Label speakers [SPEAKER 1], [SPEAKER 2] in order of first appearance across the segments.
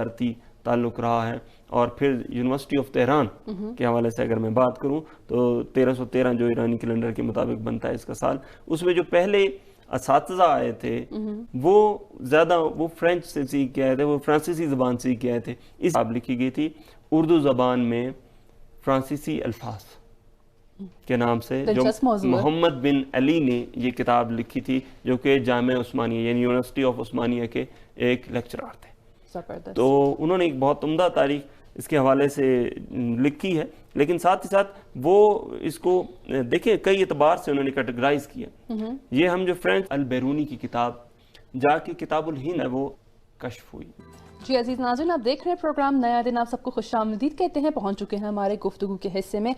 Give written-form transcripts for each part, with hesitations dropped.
[SPEAKER 1] تجارتی تعلق رہا ہے. اور پھر یونیورسٹی آف تہران کے حوالے سے اگر میں بات کروں تو 1313 جو ایرانی کیلنڈر کے مطابق بنتا ہے اس کا سال، اس میں جو پہلے اساتذہ آئے تھے وہ زیادہ وہ فرینچ سے سیکھ کے آئے تھے، وہ فرانسیسی زبان سیکھ کے آئے تھے. اس کتاب لکھی گئی تھی اردو زبان میں فرانسیسی الفاظ کے نام سے، جو محمد بن علی نے یہ کتاب لکھی تھی، جو کہ جامعہ عثمانیہ یعنی یونیورسٹی آف عثمانیہ کے ایک لیکچرار تھے. تو انہوں نے ایک بہت عمدہ تاریخ اس کے حوالے سے لکھی ہے، لیکن ساتھ ہی ساتھ وہ اس کو دیکھیں کئی اعتبار سے انہوں نے کیٹیگرائز کیا. یہ ہم جو فرینچ البیرونی کی کتاب جا کے کتاب الہند ہے وہ کشف ہوئی.
[SPEAKER 2] جی عزیز ناظرین، آپ دیکھ رہے ہیں پروگرام نیا دن. آپ سب کو خوش آمدید کہتے ہیں. پہنچ چکے ہیں ہمارے گفتگو کے حصے میں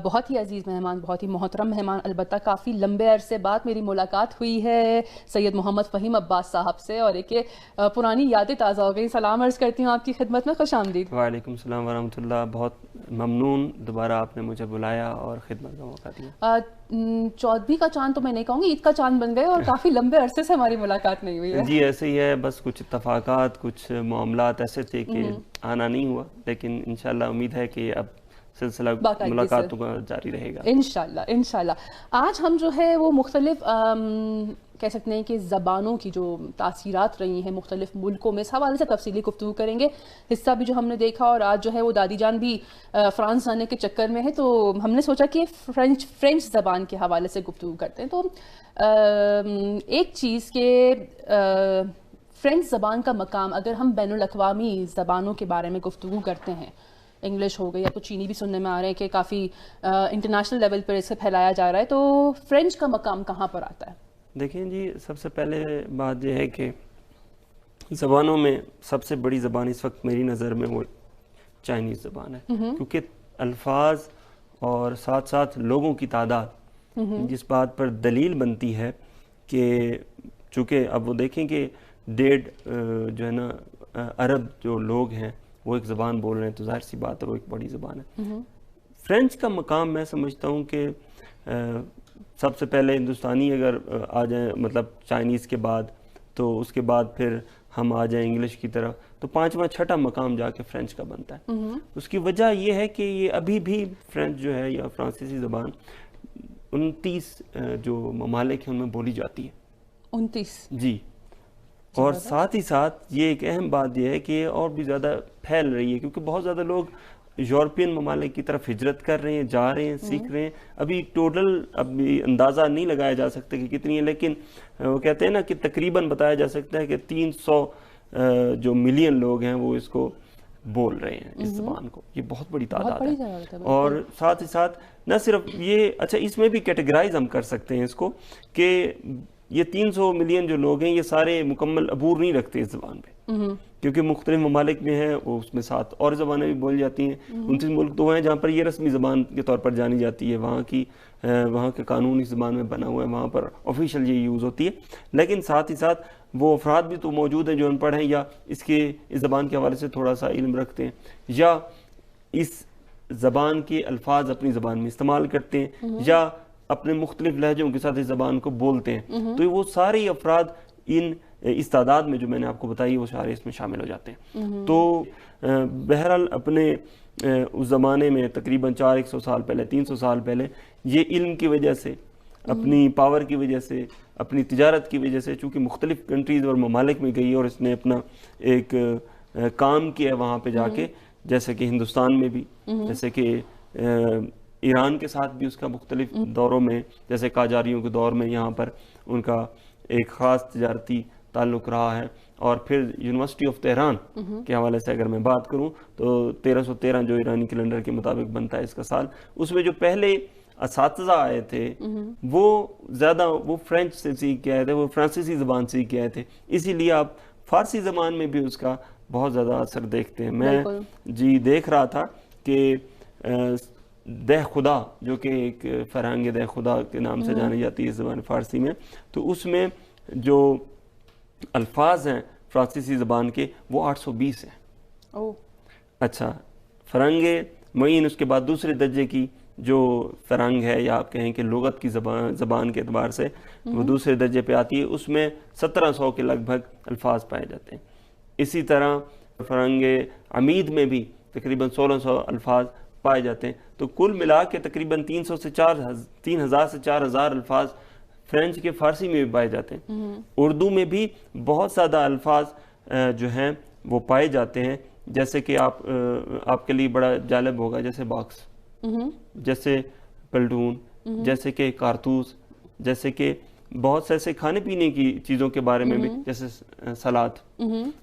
[SPEAKER 2] بہت ہی عزیز مہمان، بہت ہی محترم مہمان. البتہ کافی لمبے عرصے بعد میری ملاقات ہوئی ہے سید محمد فہیم عباس صاحب سے، اور ایک پرانی یادیں تازہ ہو گئی. سلام عرض کرتی ہوں آپ کی خدمت میں، خوش آمدید.
[SPEAKER 1] وعلیکم السلام ورحمۃ اللہ. بہت ممنون دوبارہ آپ نے مجھے بلایا اور خدمت کا موقع دیا.
[SPEAKER 2] 14ویں کا چاند تو میں نہیں کہوں گی، عید کا چاند بن گئے، اور کافی لمبے عرصے سے ہماری ملاقات نہیں ہوئی ہے.
[SPEAKER 1] جی ایسے ہی ہے، بس کچھ اتفاقات، کچھ معاملات ایسے تھے کہ آنا نہیں ہوا، لیکن انشاءاللہ امید ہے کہ اب سلسلہ ملاقاتوں کا جاری رہے گا
[SPEAKER 2] انشاءاللہ. انشاءاللہ آج ہم جو ہے وہ مختلف کہہ سکتے ہیں کہ زبانوں کی جو تاثیرات رہی ہیں مختلف ملکوں میں، اس حوالے سے تفصیلی گفتگو کریں گے. حصہ بھی جو ہم نے دیکھا، اور آج جو ہے وہ دادی جان بھی فرانس جانے کے چکر میں ہے، تو ہم نے سوچا کہ فرینچ زبان کے حوالے سے گفتگو کرتے ہیں. تو ایک چیز کہ فرینچ زبان کا مقام، اگر ہم بین الاقوامی زبانوں کے بارے میں گفتگو کرتے ہیں، انگلش ہو گئی، یا تو چینی بھی سننے میں آ رہے ہیں کہ کافی انٹرنیشنل لیول پر اسے پھیلایا جا رہا ہے، تو فرینچ کا مقام کہاں پر آتا ہے؟
[SPEAKER 1] دیکھیں جی، سب سے پہلے بات یہ ہے کہ زبانوں میں سب سے بڑی زبان اس وقت میری نظر میں وہ چائنیز زبان ہے، کیونکہ الفاظ اور ساتھ ساتھ لوگوں کی تعداد جس بات پر دلیل بنتی ہے کہ چونکہ اب وہ دیکھیں کہ 1.5 جو ہے نا عرب جو لوگ ہیں وہ ایک زبان بول رہے ہیں، تو ظاہر سی بات ہے وہ ایک بڑی زبان ہے. فرینچ کا مقام میں سمجھتا ہوں کہ سب سے پہلے ہندوستانی اگر آ جائیں، مطلب چائنیز کے بعد، تو اس کے بعد پھر ہم آ جائیں انگلش کی طرف، تو 5واں 6واں مقام جا کے فرینچ کا بنتا ہے. اس کی وجہ یہ ہے کہ یہ ابھی بھی فرینچ جو ہے یا فرانسیسی زبان 29 جو ممالک ہیں ان میں بولی جاتی ہے.
[SPEAKER 2] 29
[SPEAKER 1] جی. اور ساتھ ہی ساتھ یہ ایک اہم بات یہ ہے کہ یہ اور بھی زیادہ پھیل رہی ہے، کیونکہ بہت زیادہ لوگ یورپین ممالک کی طرف ہجرت کر رہے ہیں، جا رہے ہیں، سیکھ رہے ہیں. ابھی ٹوٹل ابھی اندازہ نہیں لگایا جا سکتا کہ کتنی ہے، لیکن وہ کہتے ہیں نا کہ تقریباً بتایا جا سکتا ہے کہ 300 جو ملین لوگ ہیں وہ اس کو بول رہے ہیں، اس زبان کو. یہ بہت بڑی تعداد ہے. اور ساتھ ہی ساتھ نہ صرف یہ، اچھا اس میں بھی کیٹیگرائز ہم کر سکتے ہیں اس کو کہ یہ 300 ملین جو لوگ ہیں یہ سارے مکمل عبور نہیں رکھتے اس زبان پہ، کیونکہ مختلف ممالک میں ہیں، وہ اس میں ساتھ اور زبانیں بھی بولی جاتی ہیں. 29 ملک تو ہیں جہاں پر یہ رسمی زبان کے طور پر جانی جاتی ہے، وہاں کے قانون اس زبان میں بنا ہوا ہے، وہاں پر آفیشیل یہ یوز ہوتی ہے. لیکن ساتھ ہی ساتھ وہ افراد بھی تو موجود ہیں جو ان پڑھ ہیں یا اس زبان کے حوالے سے تھوڑا سا علم رکھتے ہیں، یا اس زبان کے الفاظ اپنی زبان میں استعمال کرتے ہیں، یا اپنے مختلف لہجوں کے ساتھ اس زبان کو بولتے ہیں. تو وہ سارے افراد اس تعداد میں جو میں نے آپ کو بتائی وہ سارے اس میں شامل ہو جاتے ہیں. تو بہرحال اپنے اس زمانے میں تقریباً 400 سال پہلے، 300 سال پہلے، یہ علم کی وجہ سے، اپنی پاور کی وجہ سے، اپنی تجارت کی وجہ سے، چونکہ مختلف کنٹریز اور ممالک میں گئی اور اس نے اپنا ایک کام کیا وہاں پہ جا کے، جیسے کہ ہندوستان میں بھی، جیسے کہ ایران کے ساتھ بھی اس کا مختلف دوروں میں، جیسے قاجاریوں کے دور میں یہاں پر ان کا ایک خاص تجارتی تعلق رہا ہے. اور پھر یونیورسٹی آف تہران کے حوالے سے اگر میں بات کروں تو 1313 جو ایرانی کیلنڈر کے مطابق بنتا ہے اس کا سال، اس میں جو پہلے اساتذہ آئے تھے وہ زیادہ وہ فرینچ سے سیکھ کے آئے تھے، وہ فرانسیسی زبان سیکھ کے آئے تھے. اسی لیے آپ فارسی زبان میں بھی اس کا بہت زیادہ اثر دیکھتے ہیں. میں جی دیکھ رہا تھا کہ دہ خدا جو کہ ایک فرہنگ دہ خدا کے نام سے جانی جاتی ہے زبان فارسی میں، تو اس میں جو الفاظ ہیں فرانسیسی زبان کے وہ 820 ہیں. اچھا، فرہنگ معین اس کے بعد دوسرے درجے کی جو فرہنگ ہے، یا آپ کہیں کہ لغت کی زبان کے اعتبار سے وہ دوسرے درجے پہ آتی ہے، اس میں 1700 کے لگ بھگ الفاظ پائے جاتے ہیں. اسی طرح فرنگ عمید میں بھی تقریباً 1600 الفاظ پائے جاتے ہیں. تو کل ملا کے تقریباً 3000 سے 4000 الفاظ فرینچ کے فارسی میں بھی پائے جاتے ہیں. اردو میں بھی بہت زیادہ الفاظ جو ہیں وہ پائے جاتے ہیں، جیسے کہ آپ کے لیے بڑا جالب ہوگا، جیسے باکس، جیسے پلٹون، جیسے کہ کارتوس، جیسے کہ بہت سے ایسے کھانے پینے کی چیزوں کے بارے میں بھی، جیسے سلاد.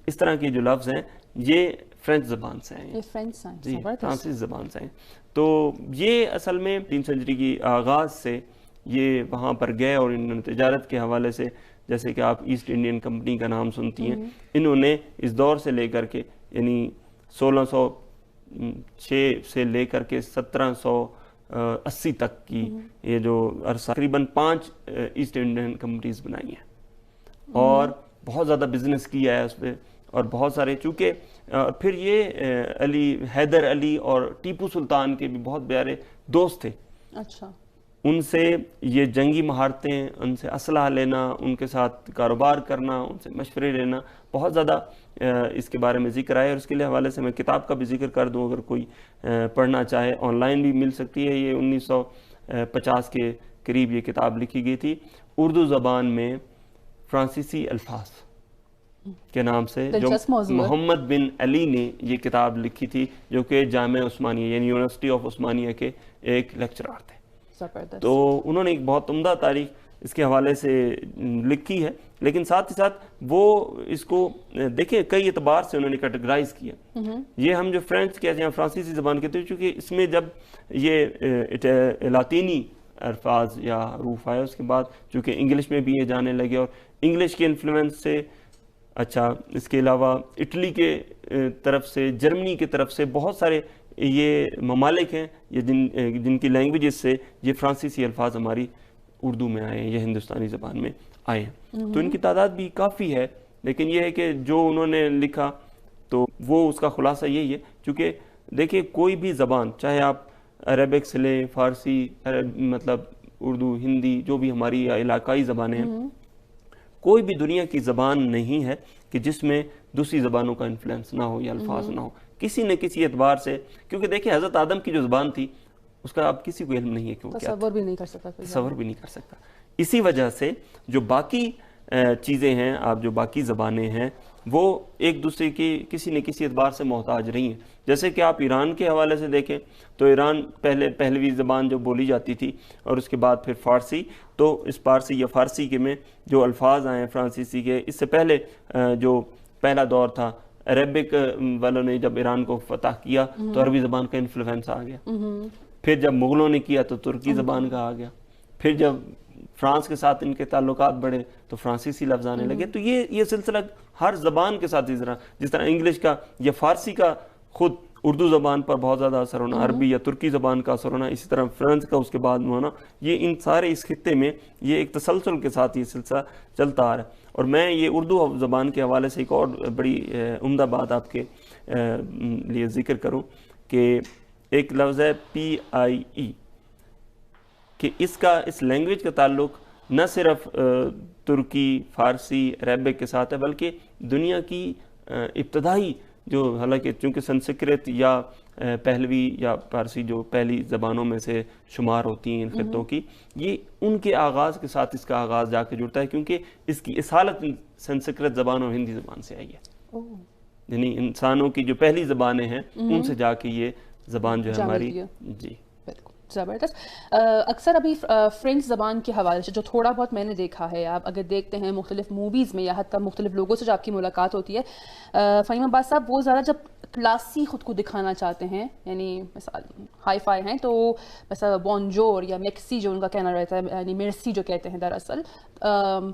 [SPEAKER 1] اس طرح کے جو لفظ ہیں یہ فرینچ زبان سے ہیں، جی فرانسیسی زبان سے ہیں. تو یہ اصل میں 3 سنچری کی آغاز سے یہ وہاں پر گئے، اور انہوں نے تجارت کے حوالے سے، جیسے کہ آپ ایسٹ انڈین کمپنی کا نام سنتی ہیں، انہوں نے اس دور سے لے کر کے یعنی 1606 سے لے کر کے 1780 تک کی یہ جو عرصہ، تقریباً 5 ایسٹ انڈین کمپنیز بنائی ہیں، اور بہت زیادہ بزنس کیا ہے اس پہ، اور بہت سارے، چونکہ پھر یہ حیدر علی اور ٹیپو سلطان کے بھی بہت پیارے دوست تھے.
[SPEAKER 2] اچھا.
[SPEAKER 1] ان سے یہ جنگی مہارتیں، ان سے اسلحہ لینا، ان کے ساتھ کاروبار کرنا، ان سے مشورے لینا، بہت زیادہ اس کے بارے میں ذکر آیا. اور اس کے لیے حوالے سے میں کتاب کا بھی ذکر کر دوں، اگر کوئی پڑھنا چاہے، آن لائن بھی مل سکتی ہے. یہ 1950 کے قریب یہ کتاب لکھی گئی تھی، اردو زبان میں فرانسیسی الفاظ کے نام سے، جو محمد بن علی نے یہ کتاب لکھی تھی، جو کہ جامعہ عثمانیہ یعنی یونیورسٹی آف عثمانیہ کے ایک لیکچرار تھے. تو انہوں نے ایک بہت عمدہ تاریخ اس کے حوالے سے لکھی ہے، لیکن ساتھ ہی ساتھ وہ اس کو دیکھیں کئی اعتبار سے انہوں نے کیٹیگرائز کیا. یہ ہم جو فرینچ کہتے ہیں، فرانسیسی زبان کہتے ہیں، چونکہ اس میں جب یہ لاطینی الفاظ یا حروف آئے، اس کے بعد چونکہ انگلش میں بھی یہ جانے لگے، اور انگلش کے انفلوئنس سے، اچھا اس کے علاوہ اٹلی کے طرف سے، جرمنی کی طرف سے بہت سارے یہ ممالک ہیں یہ جن کی لینگویجز سے یہ فرانسیسی الفاظ ہماری اردو میں آئے ہیں، یہ ہندوستانی زبان میں آئے ہیں. تو ان کی تعداد بھی کافی ہے، لیکن یہ ہے کہ جو انہوں نے لکھا تو وہ اس کا خلاصہ یہی ہے. چونکہ دیکھیں کوئی بھی زبان، چاہے آپ عربک سے لیں، فارسی، مطلب اردو، ہندی، جو بھی ہماری علاقائی زبانیں ہیں، کوئی بھی دنیا کی زبان نہیں ہے کہ جس میں دوسری زبانوں کا انفلوئنس نہ ہو یا الفاظ نہ ہو، کسی نہ کسی اعتبار سے. کیونکہ دیکھیں حضرت آدم کی جو زبان تھی اس کا اب کسی کو علم نہیں ہے کہ وہ کیا
[SPEAKER 2] تصور بھی نہیں کر سکتا،
[SPEAKER 1] تصور بھی نہیں کر سکتا. اسی وجہ سے جو باقی چیزیں ہیں، آپ جو باقی زبانیں ہیں، وہ ایک دوسرے کی کسی نہ کسی اعتبار سے محتاج رہی ہیں. جیسے کہ آپ ایران کے حوالے سے دیکھیں تو ایران پہلوی زبان جو بولی جاتی تھی، اور اس کے بعد پھر فارسی. تو اس فارسی یا فارسی کے میں جو الفاظ آئے ہیں فرانسیسی کے، اس سے پہلے جو پہلا دور تھا، عربک والوں نے جب ایران کو فتح کیا تو عربی زبان کا انفلوئنس آ گیا. پھر جب مغلوں نے کیا تو ترکی زبان کا آ گیا. پھر جب فرانس کے ساتھ ان کے تعلقات بڑھے تو فرانسیسی لفظ آنے لگے. تو یہ سلسلہ ہر زبان کے ساتھ جس طرح انگلش کا یا فارسی کا خود اردو زبان پر بہت زیادہ اثر ہونا، عربی یا ترکی زبان کا اثر ہونا، اسی طرح فرانس کا اس کے بعد میں ہونا، یہ ان سارے اس خطے میں یہ ایک تسلسل کے ساتھ یہ سلسلہ چلتا آ رہا ہے. اور میں یہ اردو زبان کے حوالے سے ایک اور بڑی عمدہ بات آپ کے لیے ذکر کروں کہ ایک لفظ ہے PIE، کہ اس لینگویج کا تعلق نہ صرف ترکی، فارسی، عربک کے ساتھ ہے، بلکہ دنیا کی ابتدائی جو، حالانکہ چونکہ سنسکرت یا پہلوی یا فارسی جو پہلی زبانوں میں سے شمار ہوتی ہیں ان خطوں کی، یہ ان کے آغاز کے ساتھ اس کا آغاز جا کے جڑتا ہے، کیونکہ اس کی اصالت سنسکرت زبان اور ہندی زبان سے آئی ہے. یعنی انسانوں کی جو پہلی زبانیں ہیں ان سے جا کے یہ زبان جو ہے ہماری. جی
[SPEAKER 2] زبردست. اکثر ابھی فرینچ زبان کے حوالے سے جو تھوڑا بہت میں نے دیکھا ہے، آپ اگر دیکھتے ہیں مختلف موویز میں یا حتیٰ مختلف لوگوں سے جب آپ کی ملاقات ہوتی ہے، فہیم عباس صاحب وہ زیادہ جب کلاسی خود کو دکھانا چاہتے ہیں، یعنی مثلا ہائی فائی ہیں تو مثلا بونجور یا میکسی جو ان کا کہنا رہتا ہے، یعنی مرسی جو کہتے ہیں دراصل،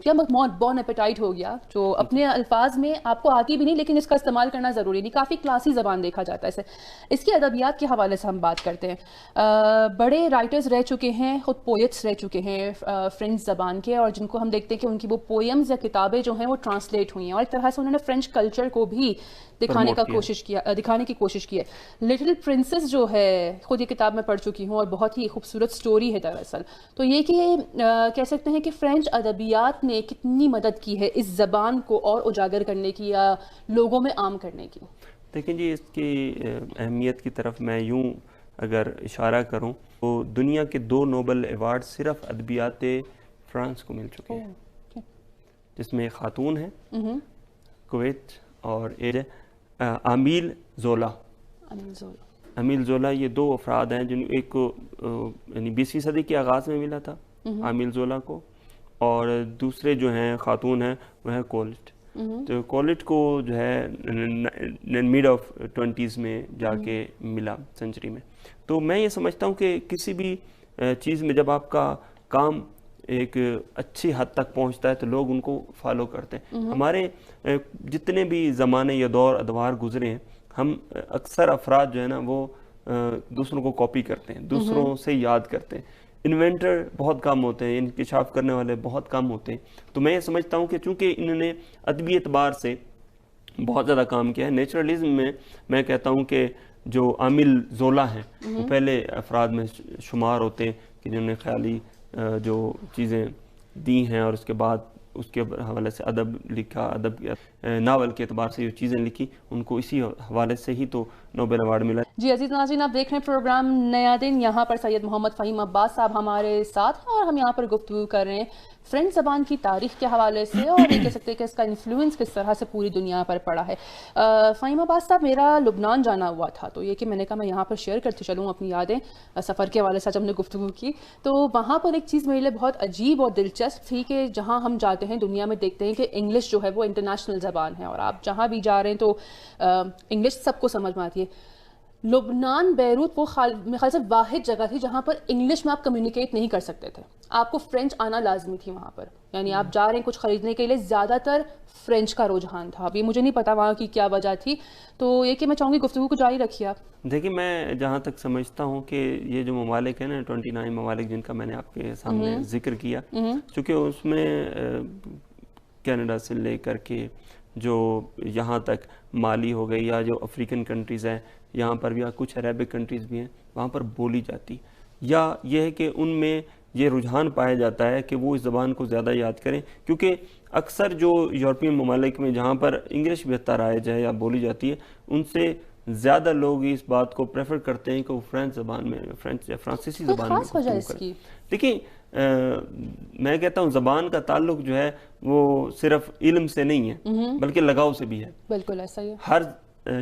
[SPEAKER 2] یا بون ایپیٹائٹ ہو گیا، جو اپنے الفاظ میں آپ کو آتی بھی نہیں لیکن اس کا استعمال کرنا ضروری نہیں، کافی کلاسی زبان دیکھا جاتا ہے. اس کے ادبیات کے حوالے سے ہم بات کرتے ہیں. بڑے رائٹرز رہ چکے ہیں، خود پوئٹس رہ چکے ہیں فرینچ زبان کے، اور جن کو ہم دیکھتے ہیں کہ ان کی وہ پوئمز یا کتابیں جو ہیں وہ ٹرانسلیٹ ہوئی ہیں، اور ایک طرح سے انہوں نے فرینچ کلچر کو بھی دکھانے کی کوشش کی ہے. لٹل پرنسس جو ہے خود یہ کتاب میں پڑھ چکی ہوں، اور بہت ہی خوبصورت سٹوری ہے دراصل. تو یہ کہ کہہ سکتے ہیں کہ فرینچ ادبیات نے کتنی مدد کی ہے اس زبان کو اور اجاگر کرنے کی یا لوگوں میں عام کرنے کی.
[SPEAKER 1] دیکھیں جی، اس کی اہمیت کی طرف میں یوں اگر اشارہ کروں تو دنیا کے 2 نوبل ایوارڈ صرف ادبیات فرانس کو مل چکے ہیں، جس میں ایک خاتون ہے کویت اور ایک امیل زولا۔ امیل زولا یہ 2 افراد ہیں جن ایک کو یعنی 20ویں صدی کے آغاز میں ملا تھا امیل زولا کو، اور دوسرے جو ہیں خاتون ہیں وہ ہیں کولٹ۔ تو کولٹ کو جو ہے مڈ آف 20s میں جا کے ملا سنچری میں۔ تو میں یہ سمجھتا ہوں کہ کسی بھی چیز میں جب آپ کا کام ایک اچھی حد تک پہنچتا ہے تو لوگ ان کو فالو کرتے ہیں۔ ہمارے جتنے بھی زمانے یا دور ادوار گزرے ہیں، ہم اکثر افراد جو ہے نا وہ دوسروں کو کاپی کرتے ہیں، دوسروں سے یاد کرتے ہیں۔ انوینٹر بہت کم ہوتے ہیں، انکشاف کرنے والے بہت کم ہوتے ہیں۔ تو میں یہ سمجھتا ہوں کہ چونکہ انہوں نے ادبی اعتبار سے بہت زیادہ کام کیا ہے، نیچرلزم میں کہتا ہوں کہ جو امیل زولا ہیں وہ پہلے افراد میں شمار ہوتے ہیں کہ جنہوں نے خیالی جو چیزیں دی ہیں اور اس کے بعد اس کے حوالے سے ادب لکھا، ادب ناول کے اعتبار سے جو چیزیں لکھی ان کو اسی حوالے سے ہی تو نوبل ایوارڈ ملا۔
[SPEAKER 2] جی عزیز ناظرین، آپ دیکھ رہے ہیں پروگرام نیا دن، یہاں پر سید محمد فہیم عباس صاحب ہمارے ساتھ ہیں اور ہم یہاں پر گفتگو کر رہے ہیں فرینچ زبان کی تاریخ کے حوالے سے، اور یہ کہہ سکتے ہیں کہ اس کا انفلوئنس کس طرح سے پوری دنیا پر پڑا ہے۔ فہیم عباس صاحب، میرا لبنان جانا ہوا تھا، تو یہ کہ میں نے کہا میں یہاں پر شیئر کرتی چلوں اپنی یادیں سفر کے حوالے سے جب ہم نے گفتگو کی، تو وہاں پر ایک چیز میرے لیے بہت عجیب اور دلچسپ تھی کہ جہاں ہم جاتے ہیں دنیا میں دیکھتے ہیں کہ انگلش جو ہے وہ انٹرنیشنل زبان ہے اور آپ جہاں بھی جا رہے ہیں تو انگلش سب کو سمجھ میں آتی ہے۔ لبنان، بیروت وہ میرے خیال سے واحد جگہ تھی جہاں پر انگلش میں آپ کمیونیکیٹ نہیں کر سکتے تھے، آپ کو فرینچ آنا لازمی تھی وہاں پر، یعنی آپ جا رہے ہیں کچھ خریدنے کے لیے زیادہ تر فرینچ کا رجحان تھا۔ اب یہ مجھے نہیں پتا وہاں کی کیا وجہ تھی، تو یہ کہ میں چاہوں گی گفتگو کو جاری رکھیے آپ۔
[SPEAKER 1] دیکھیں، میں جہاں تک سمجھتا ہوں کہ یہ جو ممالک ہیں نا 29 ممالک جن کا میں نے آپ کے سامنے ذکر کیا، چونکہ اس میں کینیڈا سے لے کر کے جو یہاں تک مالی ہو گئی یا جو افریقن کنٹریز ہیں، یہاں پر بھی کچھ عربک کنٹریز بھی ہیں، وہاں پر بولی جاتی، یا یہ ہے کہ ان میں یہ رجحان پایا جاتا ہے کہ وہ اس زبان کو زیادہ یاد کریں، کیونکہ اکثر جو یورپین ممالک میں جہاں پر انگلش بہتر رائج ہے یا بولی جاتی ہے، ان سے زیادہ لوگ اس بات کو پریفر کرتے ہیں کہ وہ فرینچ زبان میں، فرینچ یا فرانسیسی زبان میں
[SPEAKER 2] خاص وجہ اس کی؟
[SPEAKER 1] دیکھیں، میں کہتا ہوں زبان کا تعلق جو ہے وہ صرف علم سے نہیں ہے بلکہ لگاؤ سے بھی ہے۔
[SPEAKER 2] بالکل ایسا ہی ہے۔
[SPEAKER 1] ہر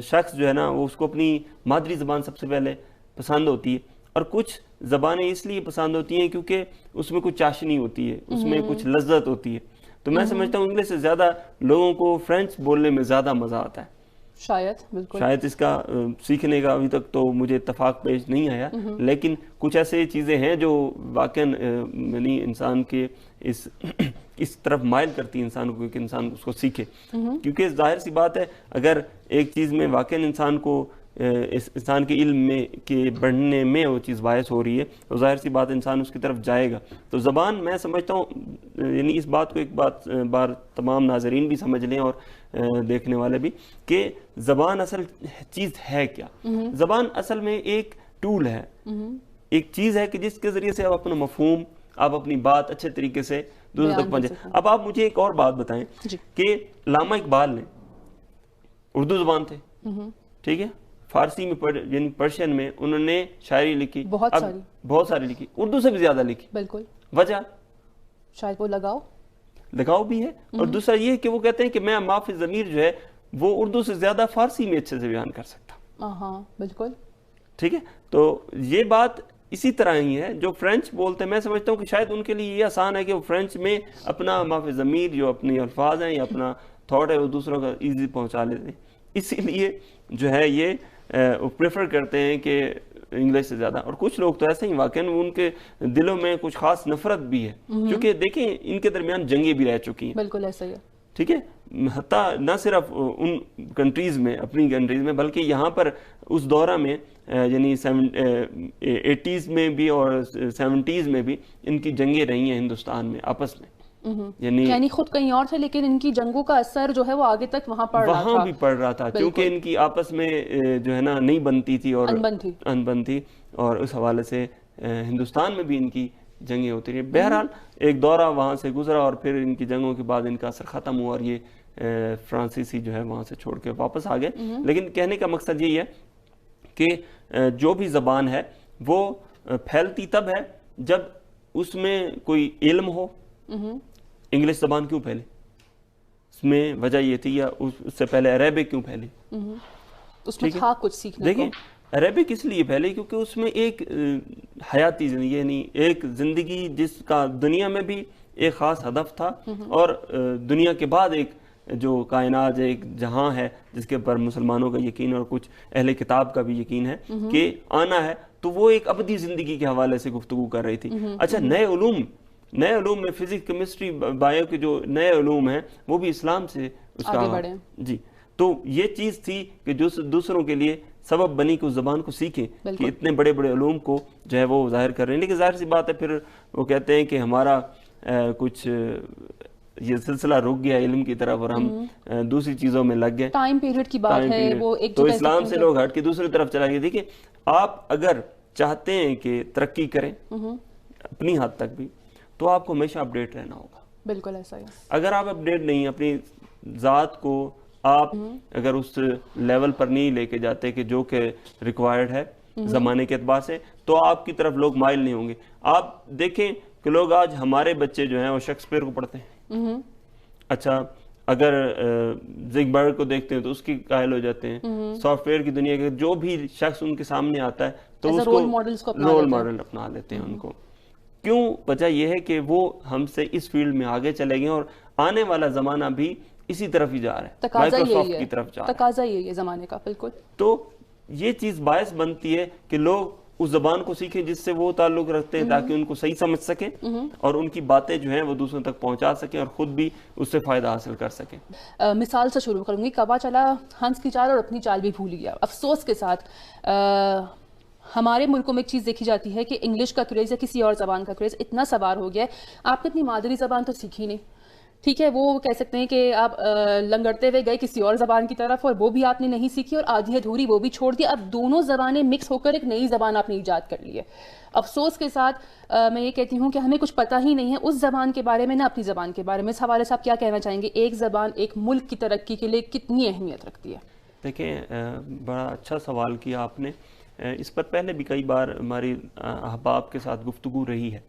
[SPEAKER 1] شخص جو ہے نا وہ اس کو اپنی مادری زبان سب سے پہلے پسند ہوتی ہے، اور کچھ زبانیں اس لیے پسند ہوتی ہیں کیونکہ اس میں کچھ چاشنی ہوتی ہے، اس میں کچھ لذت ہوتی ہے۔ تو میں سمجھتا ہوں انگلش سے زیادہ لوگوں کو فرینچ بولنے میں زیادہ مزہ آتا ہے۔ شاید اس کا سیکھنے کا ابھی تک تو مجھے اتفاق پیش نہیں آیا، لیکن کچھ ایسے چیزیں ہیں جو واقعاً یعنی انسان کے اس طرف مائل کرتی ہے انسان کو کہ انسان اس کو سیکھے، کیونکہ ظاہر سی بات ہے اگر ایک چیز میں واقعاً انسان کو انسان کے علم میں کے بڑھنے میں وہ چیز باعث ہو رہی ہے تو ظاہر سی بات انسان اس کی طرف جائے گا۔ تو زبان، میں سمجھتا ہوں یعنی اس بات کو ایک بار تمام ناظرین بھی سمجھ لیں اور دیکھنے والے بھی، کہ زبان اصل چیز ہے کیا۔ زبان اصل میں ایک ٹول ہے، ایک چیز ہے کہ جس کے ذریعے سے آپ اپنا مفہوم، آپ اپنی بات اچھے طریقے سے دوسروں تک پہنچے۔ اب آپ مجھے ایک اور بات بتائیں کہ علامہ اقبال نے اردو زبان تھے، ٹھیک ہے، فارسی میں یعنی پرشین میں انہوں نے شاعری لکھی، بہت ساری لکھی، اردو سے بھی زیادہ لکھی۔ بالکل، وجہ
[SPEAKER 2] شاید وہ
[SPEAKER 1] لگاؤ بھی ہے، اور دوسرا یہ کہ وہ کہتے ہیں کہ میں معافی ضمیر جو ہے وہ اردو سے زیادہ فارسی میں اچھے سے بیان کر سکتا۔
[SPEAKER 2] ہاں بالکل،
[SPEAKER 1] ٹھیک ہے۔ تو یہ بات اسی طرح ہی ہے جو فرینچ بولتے ہیں، میں سمجھتا ہوں کہ شاید ان کے لیے یہ آسان ہے کہ وہ فرینچ میں اپنا معافی ضمیر جو اپنی الفاظ ہیں یا اپنا تھاٹ ہے وہ دوسروں کا ایزی پہنچا لیتے ہیں، اسی لیے جو ہے یہ وہ پریفر کرتے ہیں کہ انگلش سے زیادہ۔ اور کچھ لوگ تو ایسے ہی واقعاً ان کے دلوں میں کچھ خاص نفرت بھی ہے، کیونکہ دیکھیں ان کے درمیان جنگیں بھی رہ چکی ہیں۔
[SPEAKER 2] بالکل ایسا ہی ہے،
[SPEAKER 1] ٹھیک ہے، حتیٰ نہ صرف ان کنٹریز میں، اپنی کنٹریز میں، بلکہ یہاں پر اس دورہ میں یعنی 80s میں بھی اور 70s میں بھی ان کی جنگیں رہی ہیں ہندوستان میں آپس میں،
[SPEAKER 2] یعنی خود کہیں اور تھے لیکن ان کی جنگوں کا اثر جو ہے وہ آگے تک وہاں
[SPEAKER 1] بھی پڑ رہا تھا، کیونکہ ان کی آپس میں جو ہے نا نہیں بنتی تھی اور انبن تھی، اور اس حوالے سے ہندوستان میں بھی ان کی جنگیں ہوتی رہی۔ بہرحال ایک دورہ وہاں سے گزرا اور پھر ان کی جنگوں کے بعد ان کا اثر ختم ہوا اور یہ فرانسیسی جو ہے وہاں سے چھوڑ کے واپس آ گئے. لیکن کہنے کا مقصد یہی ہے کہ جو بھی زبان ہے وہ پھیلتی تب ہے جب اس میں کوئی علم ہو. انگلش زبان کیوں پھیلی؟ اس میں وجہ یہ تھی، یا اس سے پہلے عربک کیوں پھیلی؟
[SPEAKER 2] اس میں تھا کچھ سیکھنے کو.
[SPEAKER 1] دیکھیں عربک اس لیے پھیلی کیونکہ اس میں ایک حیاتی زندگی، یعنی ایک زندگی جس کا دنیا میں بھی ایک خاص ہدف تھا، اور دنیا کے بعد ایک جو کائنات ایک جہاں ہے جس کے پر مسلمانوں کا یقین اور کچھ اہل کتاب کا بھی یقین ہے کہ آنا ہے، تو وہ ایک ابدی زندگی کے حوالے سے گفتگو کر رہی تھی. اچھا، نئے علوم میں فزکس، کیمسٹری، بایو کے جو نئے علوم ہیں وہ بھی اسلام سے اس کا جی. تو یہ چیز تھی کہ جو دوسروں کے لیے سبب بنی کہ اس زبان کو سیکھیں، کہ اتنے بڑے بڑے علوم کو جو ہے وہ ظاہر کر رہے ہیں. لیکن ظاہر سی بات ہے پھر وہ کہتے ہیں کہ ہمارا کچھ یہ سلسلہ رک گیا علم کی طرف اور ہم دوسری چیزوں میں لگ گئے.
[SPEAKER 2] ٹائم پیریڈ کی بات ہے وہ ایک،
[SPEAKER 1] تو اسلام سے لوگ ہٹ کے دوسری طرف چلا گئے. دیکھیں آپ اگر چاہتے ہیں کہ ترقی کریں اپنی حد تک بھی، تو آپ کو ہمیشہ اپڈیٹ رہنا ہوگا.
[SPEAKER 2] بالکل ایسا ہی.
[SPEAKER 1] اگر آپ اپڈیٹ نہیں، اپنی ذات کو آپ اگر اس لیول پر نہیں لے کے جاتے کہ جو کہ ریکوائرڈ ہے زمانے کے اعتبار سے، تو آپ کی طرف لوگ مائل نہیں ہوں گے. آپ دیکھیں کہ لوگ آج ہمارے بچے جو ہیں وہ شیکسپیئر کو پڑھتے ہیں. اچھا، اگر زگبرگ کو دیکھتے ہیں تو اس کی قائل ہو جاتے ہیں. سافٹ ویئر کی دنیا کے جو بھی شخص ان کے سامنے آتا ہے تو اس کو رول ماڈل اپنا لیتے ہیں ان کو. کیوں؟ وجہ یہ ہے کہ وہ ہم سے اس فیلڈ میں آگے چلے گئے، اور آنے والا زمانہ بھی اسی طرف ہی جا رہا ہے، مائیکروسافٹ کی طرف جا رہا ہے.
[SPEAKER 2] تقاضا یہی ہے زمانے کا. بالکل.
[SPEAKER 1] تو یہ چیز باعث بنتی ہے کہ لوگ اس زبان کو سیکھیں جس سے وہ تعلق رکھتے ہیں، تاکہ ان کو صحیح سمجھ سکیں اور ان کی باتیں جو ہیں وہ دوسروں تک پہنچا سکیں اور خود بھی اس سے فائدہ حاصل کر سکیں.
[SPEAKER 2] مثال سے شروع کروں گی. کبا چلا ہنس کی چال اور اپنی چال بھی بھول گیا. افسوس کے ساتھ ہمارے ملکوں میں ایک چیز دیکھی جاتی ہے کہ انگلش کا کریز یا کسی اور زبان کا کریز اتنا سوار ہو گیا ہے. آپ نے اپنی مادری زبان تو سیکھی نہیں، ٹھیک ہے، وہ کہہ سکتے ہیں کہ آپ لنگڑتے ہوئے گئے کسی اور زبان کی طرف، اور وہ بھی آپ نے نہیں سیکھی، اور آدھی ادھوری وہ بھی چھوڑ دی. اب دونوں زبانیں مکس ہو کر ایک نئی زبان آپ نے ایجاد کر لی ہے. افسوس کے ساتھ میں یہ کہتی ہوں کہ ہمیں کچھ پتہ ہی نہیں ہے اس زبان کے بارے میں، نہ اپنی زبان کے بارے میں. اس حوالے سے آپ کیا کہنا چاہیں گے؟ ایک زبان ایک ملک کی ترقی کے لیے کتنی اہمیت رکھتی ہے؟
[SPEAKER 1] دیکھیں بڑا اچھا سوال کیا آپ نے. اس پر پہلے بھی کئی بار ہماری احباب کے ساتھ گفتگو رہی ہے.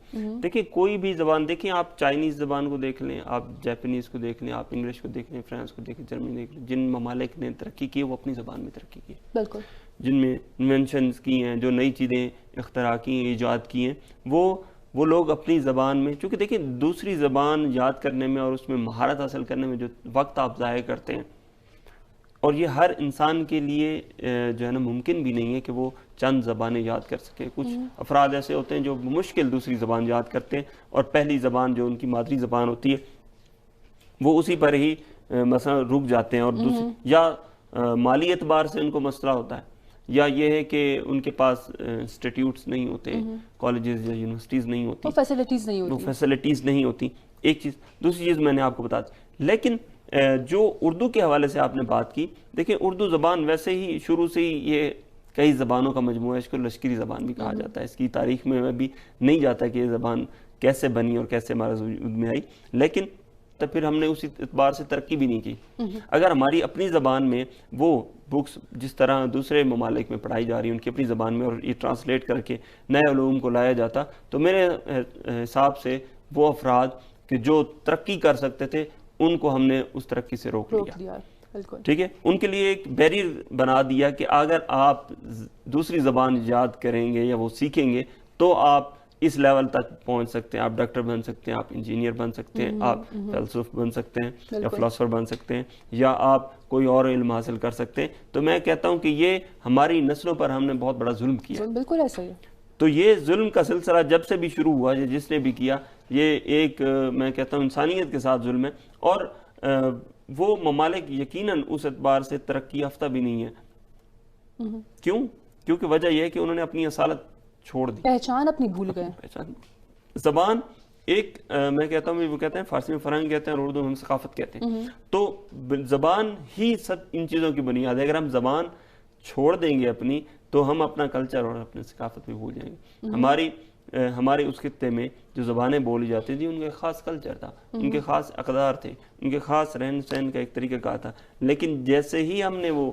[SPEAKER 1] دیکھیں کوئی بھی زبان، دیکھیں آپ چائنیز زبان کو دیکھ لیں، آپ جاپنیز کو دیکھ لیں، آپ انگلش کو دیکھ لیں، فرانس کو دیکھ لیں، جرمنی دیکھ لیں. جن ممالک نے ترقی کی ہے وہ اپنی زبان میں ترقی کی ہے.
[SPEAKER 2] بالکل.
[SPEAKER 1] جن میں انوینشنز کی ہیں، جو نئی چیزیں اختراع کی ہیں، ایجاد کی ہیں، وہ لوگ اپنی زبان میں، چونکہ دیکھیں دوسری زبان یاد کرنے میں اور اس میں مہارت حاصل کرنے میں جو وقت آپ ضائع کرتے ہیں، اور یہ ہر انسان کے لیے جو ہے نا ممکن بھی نہیں ہے کہ وہ چند زبانیں یاد کر سکے. کچھ افراد ایسے ہوتے ہیں جو مشکل دوسری زبان یاد کرتے ہیں، اور پہلی زبان جو ان کی مادری زبان ہوتی ہے وہ اسی پر ہی مثلا رک جاتے ہیں، اور دوسری یا مالی اعتبار سے ان کو مسئلہ ہوتا ہے، یا یہ ہے کہ ان کے پاس انسٹیٹیوٹس نہیں ہوتے، کالجز یا یونیورسٹیز نہیں ہوتی، فیسلٹیز نہیں ہوتی. ایک چیز. دوسری چیز میں نے آپ کو بتا دی. لیکن جو اردو کے حوالے سے آپ نے بات کی، دیکھیں اردو زبان ویسے ہی شروع سے ہی یہ کئی زبانوں کا مجموعہ ہے. اس کو لشکری زبان بھی کہا جاتا ہے. اس کی تاریخ میں بھی نہیں جاتا کہ یہ زبان کیسے بنی اور کیسے ہمارے وجود میں آئی، لیکن تو پھر ہم نے اسی اعتبار سے ترقی بھی نہیں کی. اگر ہماری اپنی زبان میں وہ بکس جس طرح دوسرے ممالک میں پڑھائی جا رہی ہیں ان کی اپنی زبان میں، اور یہ ٹرانسلیٹ کر کے نئے علوم کو لایا جاتا، تو میرے حساب سے وہ افراد کہ جو ترقی کر سکتے تھے ان کو ہم نے اس ترقی سے روک لیا. ٹھیک ہے، ان کے لیے ایک بیریئر بنا دیا کہ اگر آپ دوسری زبان یاد کریں گے یا وہ سیکھیں گے تو آپ اس لیول تک پہنچ سکتے ہیں. آپ ڈاکٹر بن سکتے ہیں، آپ انجینئر بن سکتے ہیں، آپ فلسفہ بن سکتے ہیں یا فلاسفر بن سکتے ہیں، یا آپ کوئی اور علم حاصل کر سکتے ہیں. تو میں کہتا ہوں کہ یہ ہماری نسلوں پر ہم نے بہت بڑا ظلم کیا.
[SPEAKER 2] بالکل ایسا ہی.
[SPEAKER 1] تو یہ ظلم کا سلسلہ جب سے بھی شروع ہوا، جس نے بھی کیا، یہ ایک میں کہتا ہوں انسانیت کے ساتھ ظلم ہے. اور وہ ممالک یقیناً اس اعتبار سے ترقی یافتہ بھی نہیں ہے. کیوں؟ کیونکہ وجہ یہ ہے کہ انہوں نے اپنی اصالت چھوڑ دی،
[SPEAKER 2] پہچان اپنی بھول گئے.
[SPEAKER 1] زبان ایک میں کہتا ہوں، وہ کہتے ہیں فارسی میں فرہنگ کہتے ہیں اور اردو میں ہم ثقافت کہتے ہیں. تو زبان ہی سب ان چیزوں کی بنیاد ہے. اگر ہم زبان چھوڑ دیں گے اپنی، تو ہم اپنا کلچر اور اپنی ثقافت بھی بھول جائیں گے. ہماری ہمارے اس خطے میں جو زبانیں بولی جاتی تھیں ان کا خاص کلچر تھا، ان کے خاص اقدار تھے، ان کے خاص رہن سہن کا ایک طریقہ کار تھا. لیکن جیسے ہی ہم نے وہ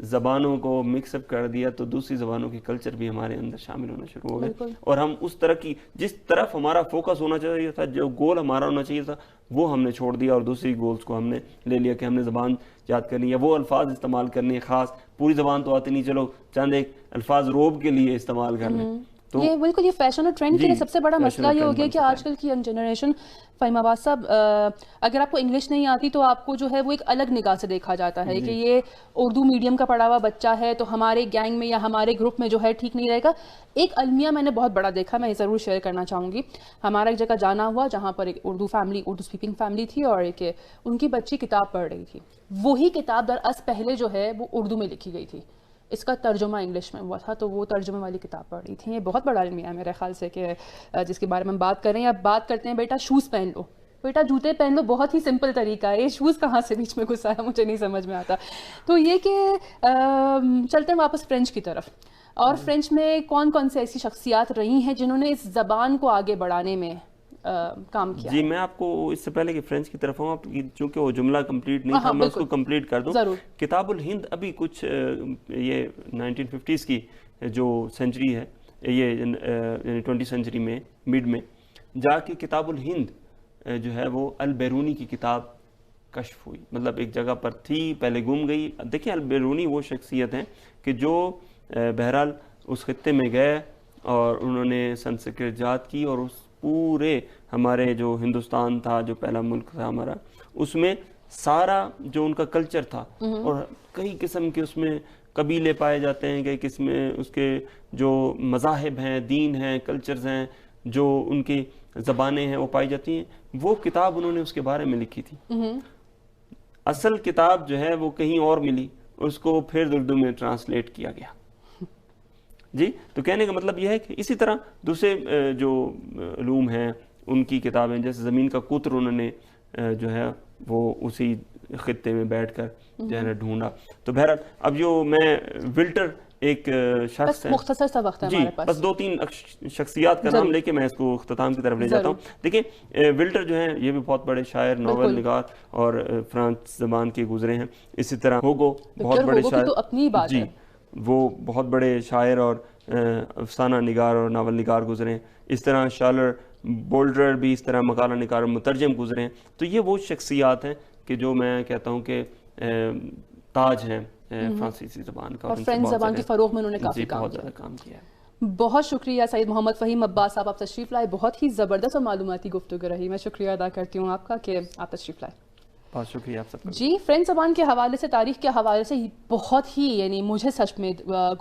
[SPEAKER 1] زبانوں کو مکس اپ کر دیا تو دوسری زبانوں کے کلچر بھی ہمارے اندر شامل ہونا شروع ہو گئے، اور ہم اس طرح کی جس طرف ہمارا فوکس ہونا چاہیے تھا، جو گول ہمارا ہونا چاہیے تھا، وہ ہم نے چھوڑ دیا اور دوسری گولز کو ہم نے لے لیا کہ ہم نے زبان یاد کرنی ہے، وہ الفاظ استعمال کرنے خاص. پوری زبان تو آتی نہیں، چلو چند ایک الفاظ روب کے لیے استعمال کر لیں. تو
[SPEAKER 2] یہ بالکل یہ فیشن اور ٹرینڈ کے لیے سب سے بڑا مسئلہ یہ ہو گیا کہ آج کل کی ینگ جنریشن، فہیم عباس صاحب، اگر آپ کو انگلش نہیں آتی تو آپ کو جو ہے وہ ایک الگ نگاہ سے دیکھا جاتا ہے کہ یہ اردو میڈیم کا پڑھا ہوا بچہ ہے تو ہمارے گینگ میں یا ہمارے گروپ میں جو ہے ٹھیک نہیں رہے گا. ایک المیہ میں نے بہت بڑا دیکھا، میں یہ ضرور شیئر کرنا چاہوں گی. ہمارا ایک جگہ جانا ہوا جہاں پر ایک اردو اسپیکنگ فیملی تھی، اور ایک ان کی بچی کتاب پڑھ رہی تھی. وہی کتاب دراصل پہلے جو ہے وہ اردو میں لکھی گئی تھی، اس کا ترجمہ انگلش میں ہوا تھا، تو وہ ترجمے والی کتاب پڑھ رہی تھی. یہ بہت بڑا المیہ ہے میرے خیال سے کہ جس کے بارے میں ہم بات کر رہے ہیں. اب بات کرتے ہیں بیٹا شوز پہن لو، بیٹا جوتے پہن لو. بہت ہی سمپل طریقہ ہے، یہ شوز کہاں سے بیچ میں گھسا ہے مجھے نہیں سمجھ میں آتا. تو یہ کہ چلتے ہیں واپس فرینچ کی طرف، اور فرینچ میں کون کون سے ایسی شخصیات رہی ہیں جنہوں نے اس زبان کو آگے بڑھانے میں کام کیا؟
[SPEAKER 1] جی میں آپ کو اس سے پہلے کہ فرینچ کی طرف ہوں، چونکہ وہ جملہ کمپلیٹ نہیں تھا، میں اس کو کمپلیٹ کر دوں. کتاب الہند ابھی کچھ یہ 1950s کی جو سینچری ہے، یہ یعنی 20 سینچری میں مڈ میں جا کے کتاب الہند جو ہے وہ البیرونی کی کتاب کشف ہوئی. مطلب ایک جگہ پر تھی، پہلے گم گئی. دیکھیں البیرونی وہ شخصیت ہیں کہ جو بہرحال اس خطے میں گئے اور انہوں نے سنسکرت ایجاد کی، اور اس پورے ہمارے جو ہندوستان تھا، جو پہلا ملک تھا ہمارا، اس میں سارا جو ان کا کلچر تھا، اور کئی قسم کے اس میں قبیلے پائے جاتے ہیں، کئی قسم اس کے جو مذاہب ہیں، دین ہیں، کلچرز ہیں، جو ان کی زبانیں ہیں وہ پائی جاتی ہیں. وہ کتاب انہوں نے اس کے بارے میں لکھی تھی. اصل کتاب جو ہے وہ کہیں اور ملی، اس کو پھر اردو میں ٹرانسلیٹ کیا گیا. جی تو کہنے کا مطلب یہ ہے کہ اسی طرح دوسرے جو علوم ہیں ان کی کتابیں، جیسے زمین کا قطر انہوں نے جو ہے وہ اسی خطے میں بیٹھ کر جو ہے ڈھونڈا. تو بہرحال اب جو میں ولٹر ایک شخص ہے،
[SPEAKER 2] مختصر سا وقت ہے
[SPEAKER 1] جی
[SPEAKER 2] ہمارے پاس،
[SPEAKER 1] بس 2-3 شخصیات کا نام لے کے میں اس کو اختتام کی طرف لے جاتا ہوں. دیکھیں ولٹر جو ہیں یہ بھی بہت بڑے شاعر، ناول نگار اور فرانس زبان کے گزرے ہیں. اسی طرح ہوگو بہت بڑے شاعر،
[SPEAKER 2] تو اپنی بات
[SPEAKER 1] جی وہ بہت بڑے شاعر اور افسانہ نگار اور ناول نگار گزرے ہیں. اس طرح شارلر بولڈر بھی اس طرح مقالہ نگار اور مترجم گزرے ہیں. تو یہ وہ شخصیات ہیں کہ جو میں کہتا ہوں کہ تاج ہیں فرانسیسی زبان کا،
[SPEAKER 2] اور فرینچ زبان کے فروغ میں انہوں نے کافی
[SPEAKER 1] کام کیا ہے.
[SPEAKER 2] بہت شکریہ سید محمد فہیم عباس صاحب، آپ تشریف لائے. بہت ہی زبردست اور معلوماتی گفتگو رہی. میں شکریہ ادا کرتی ہوں آپ کا کہ آپ تشریف لائے.
[SPEAKER 1] بہت شکریہ آپ سب کا.
[SPEAKER 2] جی فرینچ زبان کے حوالے سے، تاریخ کے حوالے سے بہت ہی، یعنی مجھے سچ میں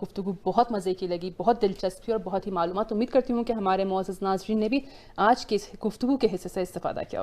[SPEAKER 2] گفتگو بہت مزے کی لگی، بہت دلچسپی اور بہت ہی معلومات. امید کرتی ہوں کہ ہمارے معزز ناظرین نے بھی آج کے گفتگو کے حصے سے استفادہ کیا.